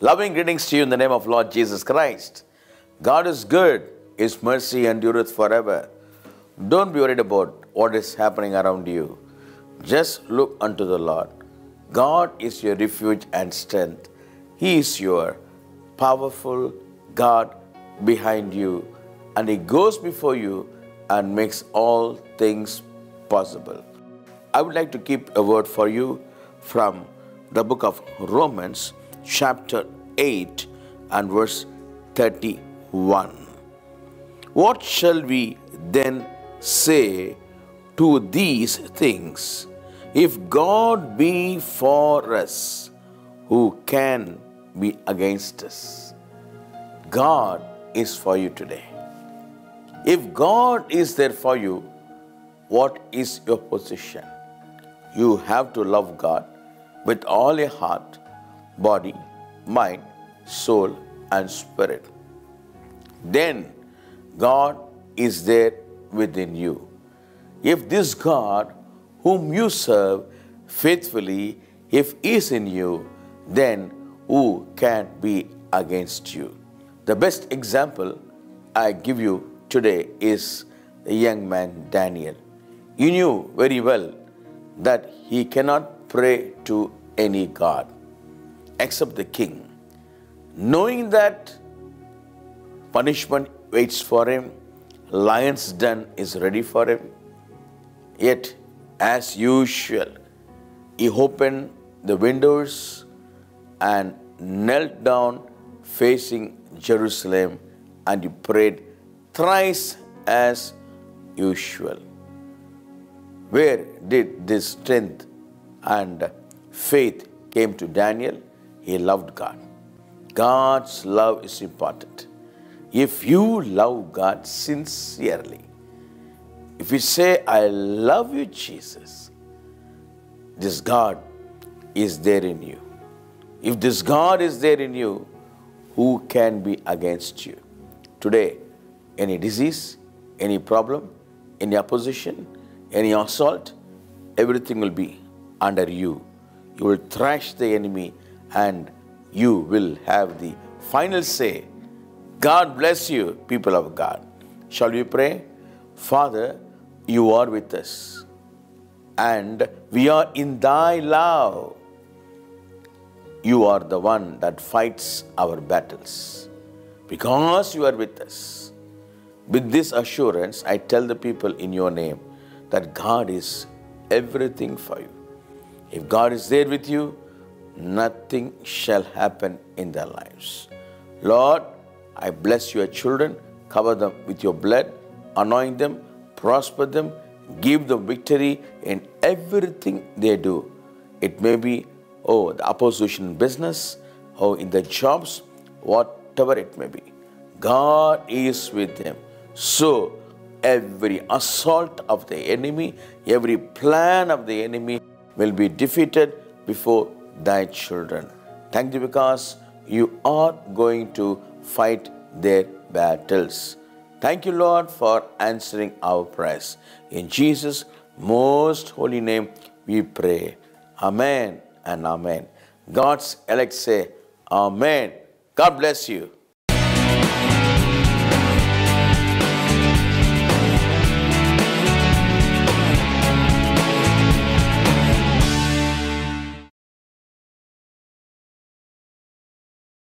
Loving greetings to you in the name of Lord Jesus Christ. God is good. His mercy endureth forever. Don't be worried about what is happening around you. Just look unto the Lord. God is your refuge and strength. He is your powerful God behind you, and He goes before you and makes all things possible. I would like to keep a word for you from the book of Romans, chapter 8 and verse 31. What shall we then say to these things? If God be for us, who can be against us? God is for you today. If God is there for you, what is your position? You have to love God with all your heart, body, mind, soul, and spirit. Then God is there within you. If this God whom you serve faithfully, if He is in you, then who can be against you? The best example I give you today is the young man Daniel. You knew very well that he cannot pray to any god except the king. Knowing that punishment waits for him, lion's den is ready for him, yet as usual, he opened the windows and knelt down facing Jerusalem, and he prayed thrice as usual. Where did this strength and faith came to Daniel? He loved God. God's love is important. If you love God sincerely, if you say, I love you, Jesus, this God is there in you. If this God is there in you, who can be against you? Today, any disease, any problem, any opposition, any assault, everything will be under you. You will thrash the enemy and you will have the final say. God bless you, people of God. Shall we pray? Father, you are with us and we are in thy love. You are the one that fights our battles. Because you are with us. With this assurance, I tell the people in your name that God is everything for you. If God is there with you, nothing shall happen in their lives. Lord, I bless your children, cover them with your blood, anoint them, prosper them, give them victory in everything they do. It may be, the opposition business, in the jobs, whatever it may be. God is with them. So, every assault of the enemy, every plan of the enemy will be defeated before thy children. Thank you because you are going to fight their battles. Thank you, Lord, for answering our prayers. In Jesus' most holy name we pray. Amen and amen. God's elect say, Amen. God bless you.